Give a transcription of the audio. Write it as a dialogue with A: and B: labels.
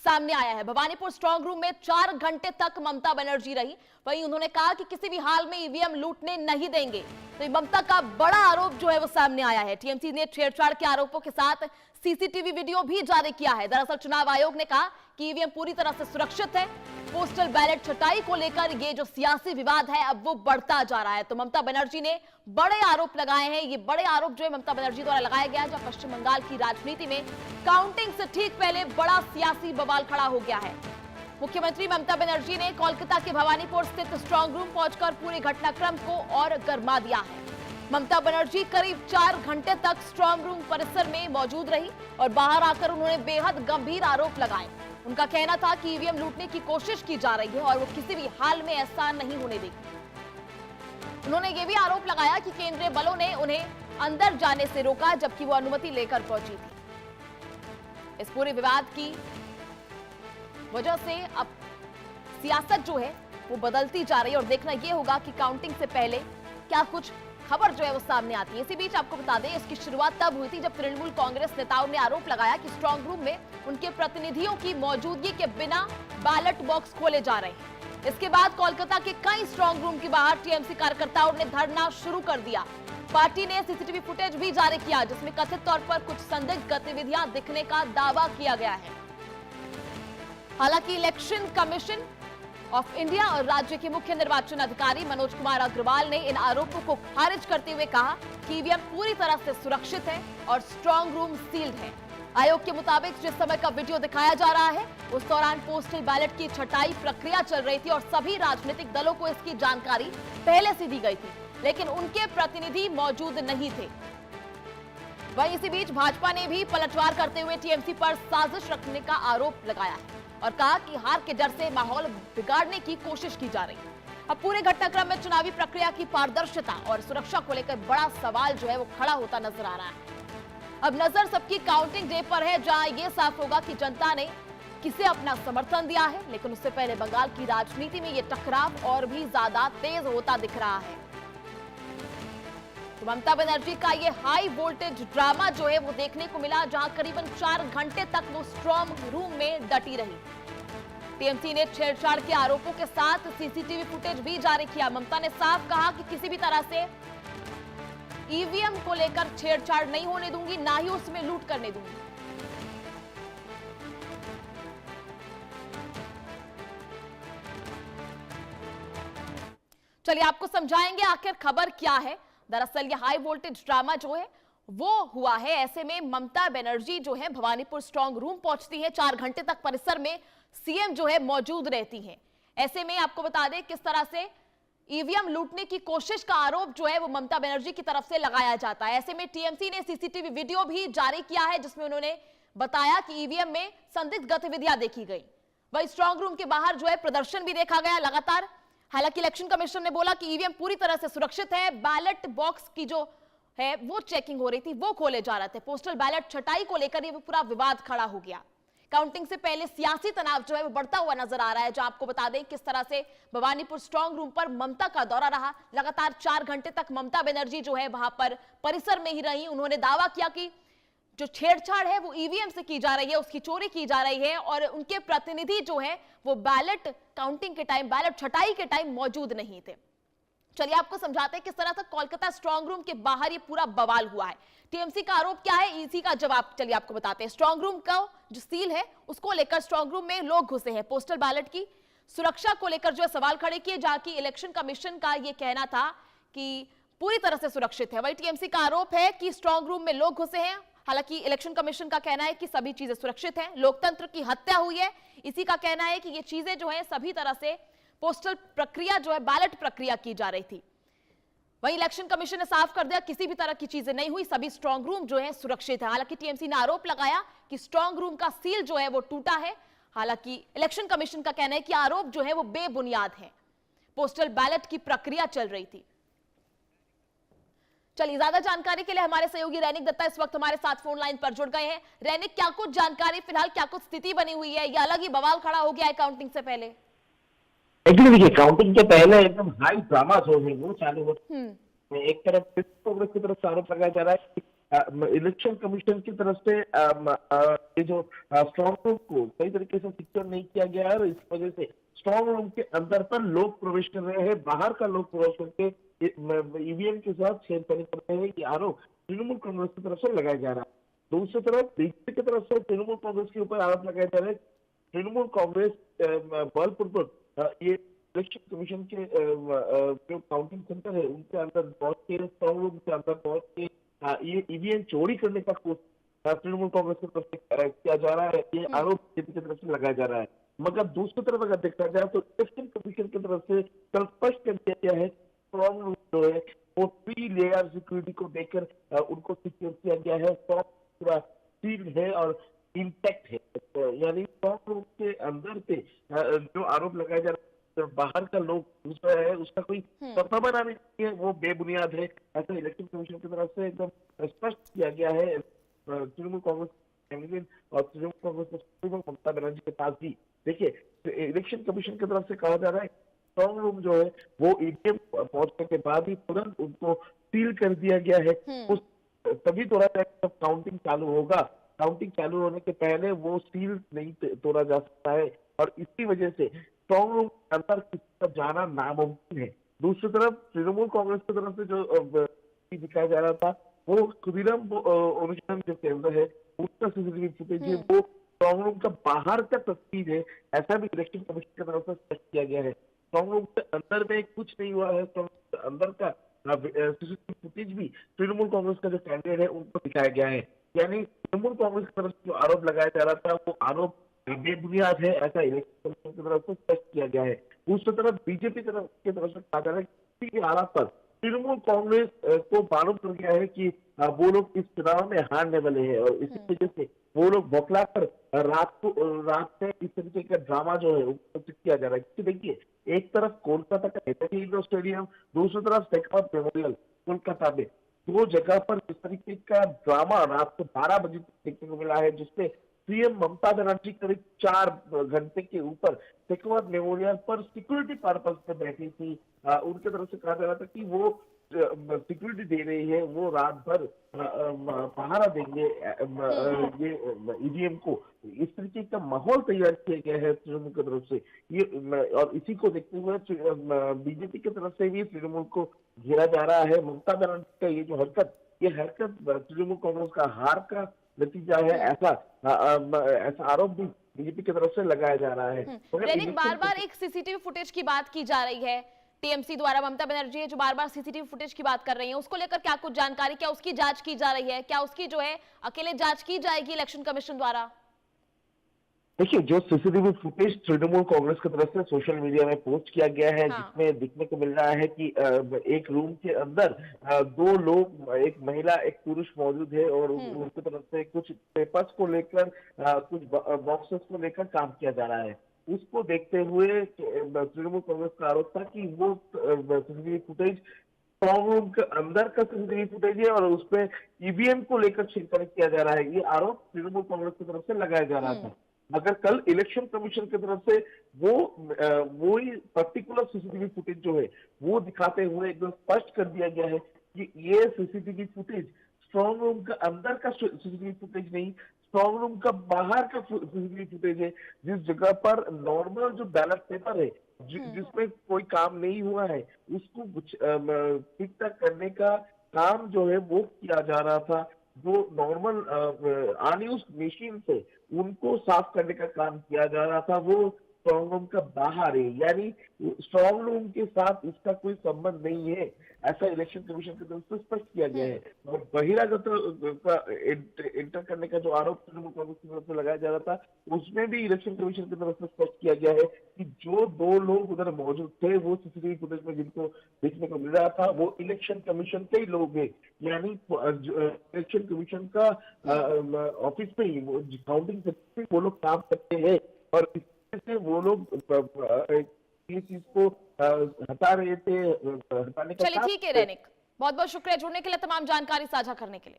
A: सामने आया है। भवानीपुर स्ट्रांग रूम में 4 घंटे तक ममता बनर्जी रही। वहीं उन्होंने कहा कि किसी भी हाल में ईवीएम लूटने नहीं देंगे। तो ममता का बड़ा आरोप जो है वो सामने आया है। टीएमसी ने छेड़छाड़ के आरोपों के साथ सीसीटीवी वीडियो भी जारी किया है। दरअसल चुनाव आयोग ने कहा कि ईवीएम पूरी तरह से सुरक्षित है। पोस्टल बैलेट छटाई को लेकर ये जो सियासी विवाद है अब वो बढ़ता जा रहा है। तो ममता बनर्जी ने बड़े आरोप लगाए हैं। ये बड़े आरोप जो है ममता बनर्जी द्वारा लगाया गया है, जब पश्चिम बंगाल की राजनीति में काउंटिंग से ठीक पहले बड़ा सियासी बवाल खड़ा हो गया है। मुख्यमंत्री ममता बनर्जी ने कोलकाता के भवानीपुर स्थित स्ट्रांग रूम पहुंचकर पूरे घटनाक्रम को और गर्मा दिया है। ममता बनर्जी करीब 4 घंटे तक स्ट्रांग रूम परिसर में मौजूद रही और बाहर आकर उन्होंने बेहद गंभीर आरोप लगाए। उनका कहना था कि ईवीएम लूटने की कोशिश की जा रही है और वो किसी भी हाल में ऐसा नहीं होने देगी। उन्होंने ये भी आरोप लगाया कि केंद्रीय बलों ने उन्हें अंदर जाने से रोका, जबकि वो अनुमति लेकर पहुंची थी। इस पूरे विवाद की वजह से अब सियासत जो है वो बदलती जा रही है और देखना यह होगा कि काउंटिंग से पहले क्या कुछ खबर जो है वो सामने आती है। इसी बीच आपको बता दें, इसकी शुरुआत तब हुई थी जब तृणमूल कांग्रेस नेताओं ने आरोप लगाया कि स्ट्रांग रूम में उनके प्रतिनिधियों की मौजूदगी के बिना बैलेट बॉक्स खोले जा रहे हैं। इसके बाद कोलकाता के कई स्ट्रांग रूम के बाहर टीएमसी कार्यकर्ताओं ने धरना शुरू कर दिया। पार्टी ने सीसीटीवी फुटेज भी जारी किया, जिसमें कथित तौर पर कुछ संदिग्ध गतिविधियां दिखने का दावा किया गया है। हालांकि इलेक्शन कमीशन ऑफ इंडिया और राज्य के मुख्य निर्वाचन अधिकारी मनोज कुमार अग्रवाल ने इन आरोपों को खारिज करते हुए कहा कि ईवीएम पूरी तरह से सुरक्षित है और स्ट्रांग रूम सील्ड है। आयोग के मुताबिक जिस समय का वीडियो दिखाया जा रहा है उस दौरान पोस्टल बैलेट की छटाई प्रक्रिया चल रही थी और सभी राजनीतिक दलों को इसकी जानकारी पहले से दी गई थी, लेकिन उनके प्रतिनिधि मौजूद नहीं थे। वहीं इसी बीच भाजपा ने भी पलटवार करते हुए टीएमसी पर साजिश रखने का आरोप लगाया है और कहा कि हार के डर से माहौल बिगाड़ने की कोशिश की जा रही है। अब पूरे घटनाक्रम में चुनावी प्रक्रिया की पारदर्शिता और सुरक्षा को लेकर बड़ा सवाल जो है वो खड़ा होता नजर आ रहा है। अब नजर सबकी काउंटिंग डे पर है, जहां यह साफ होगा कि जनता ने किसे अपना समर्थन दिया है। लेकिन उससे पहले बंगाल की राजनीति में यह टकराव और भी ज्यादा तेज होता दिख रहा है। तो ममता बनर्जी का ये हाई वोल्टेज ड्रामा जो है वो देखने को मिला, जहां करीबन 4 घंटे तक वो स्ट्रांग रूम में डटी रही। टीएमसी ने छेड़छाड़ के आरोपों के साथ सीसीटीवी फुटेज भी जारी किया। ममता ने साफ कहा कि किसी भी तरह से ईवीएम को लेकर छेड़छाड़ नहीं होने दूंगी, ना ही उसमें लूट करने दूंगी। चलिए आपको समझाएंगे आखिर खबर क्या है। दरअसल ये हाई वोल्टेज ड्रामा जो है वो हुआ है। ऐसे में ममता बनर्जी जो है भवानीपुर स्ट्रांग रूम पहुंचती है, 4 घंटे तक परिसर में सीएम जो है मौजूद रहती हैं। ऐसे में आपको बता दें किस तरह से ईवीएम लूटने की कोशिश का आरोप जो है वो ममता बनर्जी की तरफ से लगाया जाता है। ऐसे में टीएमसी ने सीसीटीवी वीडियो भी जारी किया है, जिसमें उन्होंने बताया कि ईवीएम में संदिग्ध गतिविधियां देखी गई। वही स्ट्रांग रूम के बाहर जो है प्रदर्शन भी देखा गया लगातार। हालांकि इलेक्शन कमीशन ने बोला कि ईवीएम पूरी तरह से सुरक्षित है। बैलेट बॉक्स की जो है वो चेकिंग हो रही थी, वो खोले जा रहे थे। पोस्टल बैलेट छटाई को लेकर ये पूरा विवाद खड़ा हो गया। काउंटिंग से पहले सियासी तनाव जो है वो बढ़ता हुआ नजर आ रहा है, जहां आपको बता दें किस तरह से भवानीपुर स्ट्रांग रूम पर ममता का दौरा रहा। लगातार 4 घंटे तक ममता बनर्जी जो है वहां पर परिसर में ही रही। उन्होंने दावा किया कि जो छेड़छाड़ है वो ईवीएम से की जा रही है, उसकी चोरी की जा रही है और उनके प्रतिनिधि जो है वो बैलेट काउंटिंग के टाइम, बैलेट छटाई के टाइम मौजूद नहीं थे। चलिए आपको समझाते हैं किस तरह से कोलकाता स्ट्रांग रूम के बाहर ये पूरा बवाल हुआ है। टीएमसी का आरोप क्या है, इसी का जवाब चलिए आपको बताते हैं। स्ट्रांग रूम का जो सील है उसको लेकर स्ट्रांग रूम में लोग घुसे हैं। पोस्टल बैलेट की सुरक्षा को लेकर जो है सवाल खड़े किए, जहां की इलेक्शन कमीशन का यह कहना था कि पूरी तरह से सुरक्षित है। वही टीएमसी का आरोप है कि स्ट्रांग रूम में लोग घुसे हैं। हालांकि इलेक्शन कमीशन का कहना है कि सभी चीजें सुरक्षित हैं, लोकतंत्र की हत्या हुई है। इसी का कहना है कि ये चीजें जो है सभी तरह से पोस्टल प्रक्रिया जो है बैलेट प्रक्रिया की जा रही थी। वहीं इलेक्शन कमीशन ने साफ कर दिया किसी भी तरह की चीजें नहीं हुई, सभी स्ट्रांग रूम जो है सुरक्षित है। हालांकि टीएमसी ने आरोप लगाया कि स्ट्रांग रूम का सील जो है वो टूटा है। हालांकि इलेक्शन कमीशन का कहना है कि आरोप जो है वो बेबुनियाद है। पोस्टल बैलेट की प्रक्रिया चल रही थी। चलिए ज्यादा जानकारी के लिए हमारे सहयोगी रैनिक दत्ता इस वक्त हमारे साथ फोन लाइन पर जुड़ गए हैं। रैनिक, क्या कुछ जानकारी, फिलहाल क्या कुछ स्थिति बनी हुई है? ये अलग ही बवाल खड़ा हो गया है काउंटिंग से पहले।
B: एक्चुअली देखिए, काउंटिंग के पहले एकदम हाई ड्रामा जो है वो चालू हो। एक तरफ कांग्रेस की तरफ से आरोप लगाया जा रहा है कि
C: इलेक्शन कमीशन की तरफ से ये जो स्ट्रांग रूम को सही तरीके से सिक्योर नहीं किया गया है और इस वजह से स्ट्रांग रूम के अंदर पर लोग प्रवेश कर रहे हैं, बाहर का लोग प्रवेश करके ईवीएम के साथ छेड़छाड़ी कर रहे हैं, ये आरोप तृणमूल कांग्रेस की तरफ से लगाया जा रहा है। दूसरी तरफ बीजेपी की तरफ से तृणमूल कांग्रेस के ऊपर आरोप लगाए जा रहे हैं। तृणमूल कांग्रेस बलपूर्वक ये इलेक्शन कमीशन के जो काउंटिंग सेंटर है उनके अंदर पहुंच के स्ट्रांग रूम के अंदर पहुंच के ये ईवीएम चोरी करने का कोशिश तृणमूल कांग्रेस की तरफ से किया जा रहा है, ये आरोप बीजेपी की तरफ से लगाया जा रहा है। मगर दूसरी तरफ अगर देखा जाए तो इलेक्शन कमीशन की तरफ से कल स्पष्ट कर दिया गया है स्ट्रांग रूम जो है वो 3 लेयर सिक्योरिटी को देकर उनको सिक्योर किया गया है, पूरा सील्ड है और इंटैक्ट है। तो यानी स्ट्रांग रूम के अंदर से जो आरोप लगाया जा रहा है तो बाहर का लोग घुस रहा है उसका कोई संभावना नहीं है, वो बेबुनियाद है, ऐसा इलेक्शन कमीशन की तरफ से एकदम स्पष्ट किया गया है। तृणमूल कांग्रेस कैंडिडेट और तृणमूल कांग्रेस के सुप्रीमो ममता बनर्जी के पास भी देखिए इलेक्शन कमीशन की तरफ से कहा जा रहा है स्ट्रांग रूम जो है वो ईवीएम पहुंचने के बाद ही तुरंत उनको सील कर दिया गया है। उस तभी तोड़ा जाएगा जब काउंटिंग चालू होगा, काउंटिंग चालू होने के पहले वो सील नहीं तोड़ा जा सकता है और इसी वजह से स्ट्रांग रूम के अंदर किसी का जाना नामुमकिन है। दूसरी तरफ तृणमूल कांग्रेस की तरफ से जो दिखाया जा रहा था वो खुदीराम अनुचन जो केंद्र है उसका सीसीटीवी फुटेज है वो स्ट्रांग रूम का बाहर का तस्वीर है, ऐसा भी इलेक्शन कमीशन की तरफ से स्पष्ट किया गया है। स्ट्रांग रूम के अंदर में कुछ नहीं हुआ है, स्ट्रांग रूम के अंदर का सीसीटीवी फुटेज भी तृणमूल कांग्रेस का जो कैंडिडेट है उनको दिखाया गया है। यानी तृणमूल कांग्रेस की तरफ से जो आरोप लगाया जा रहा था वो आरोप बेबुनियाद है, ऐसा इलेक्शन कमीशन की तरफ से स्पष्ट किया गया है। दूसरी तरफ बीजेपी की तरफ से कहा जा रहा है कि किसी हालात पर तृणमूल कांग्रेस को मालूम कर गया है कि वो लोग इस चुनाव में हारने वाले हैं और इसी वजह से वो लोग बौखला कर रात में इस तरीके का ड्रामा जो है उसको किया जा रहा है। क्योंकि देखिए एक तरफ कोलकाता का नेताजी इंडोर स्टेडियम, दूसरी तरफ सेक्टर मेमोरियल कोलकाता में, दो जगह पर इस तरीके का ड्रामा रात को 12 बजे देखने को मिला है जिससे सीएम ममता बनर्जी करीब 4 घंटे के ऊपर सेक्टर मेमोरियल पर सिक्योरिटी पर्पज पे बैठी थी। उनके तरफ से कहा जा रहा था कि वो सिक्योरिटी दे रही है, वो रात भर पहरा देंगे ये ईवीएम को। इस तरीके का माहौल तैयार किया गया है तृणमूल की तरफ से ये और इसी को देखते हुए बीजेपी की तरफ से भी तृणमूल को घेरा जा रहा है। ममता बनर्जी का ये जो हरकत तृणमूल कांग्रेस का हार का नतीजा है, ऐसा आरोप भी बीजेपी की तरफ से लगाया जा रहा है।
A: बार बार एक सीसीटीवी फुटेज की बात की जा रही है टीएमसी द्वारा, ममता बनर्जी जो बार बार सीसीटीवी फुटेज की बात कर रही हैं, उसको लेकर क्या कुछ जानकारी, क्या उसकी जांच की जा रही है, क्या उसकी जो है अकेले जांच की जाएगी इलेक्शन कमीशन द्वारा?
C: देखिए जो सीसीटीवी फुटेज तृणमूल कांग्रेस की तरफ से सोशल मीडिया में पोस्ट किया गया है जिसमें दिखने को मिल रहा है कि एक रूम के अंदर 2 लोग, एक महिला एक पुरुष मौजूद है और उनकी तरफ से कुछ पेपर्स को लेकर कुछ बॉक्सेस को लेकर काम किया जा रहा है। उसको देखते हुए तृणमूल कांग्रेस का आरोप था कि वो सीसीटीवी फुटेज स्ट्रांग रूम के अंदर का सीसीटीवी फुटेज है और उसमें ईवीएम को लेकर छिड़काव किया जा रहा है, ये आरोप तृणमूल कांग्रेस की तरफ से लगाया जा रहा था। मगर कल इलेक्शन कमीशन की तरफ से वो ही पर्टिकुलर सीसीटीवी फुटेज जो है वो दिखाते हुए एकदम स्पष्ट कर दिया गया है कि ये सीसीटीवी फुटेज स्ट्रांग रूम का अंदर का सीसीटीवी फुटेज नहीं, स्ट्रांग रूम का बाहर का सीसीटीवी फुटेज है। जिस जगह पर नॉर्मल जो बैलेट पेपर है जिसमें कोई काम नहीं हुआ है उसको ठीक ठाक करने का काम जो है वो किया जा रहा था, जो नॉर्मल अनयूज्ड मशीन से उनको साफ करने का काम किया जा रहा था, वो स्ट्रांग रूम का बाहर है। यानी स्ट्रांग रूम के साथ इसका कोई संबंध नहीं है, ऐसा इलेक्शन कमीशन की तरफ से स्पष्ट किया गया है। और बहिरागत का एंटर करने का जो आरोप तृणमूल कांग्रेस की तरफ से लगाया जा रहा था उसमें भी इलेक्शन कमीशन की तरफ से स्पष्ट किया गया है कि जो 2 लोग उधर मौजूद थे वो सीसीटीवी फुटेज में जिनको देखने को मिल रहा था वो इलेक्शन कमीशन के ही लोग हैं। यानी इलेक्शन कमीशन का ऑफिस में ही काउंटिंग सेक्शन वो लोग काम करते हैं और से वो लोग ये चीज को हटा रहे थे, हटाने का।
A: चलिए ठीक है रैनिक, बहुत बहुत शुक्रिया जुड़ने के लिए, तमाम जानकारी साझा करने के लिए।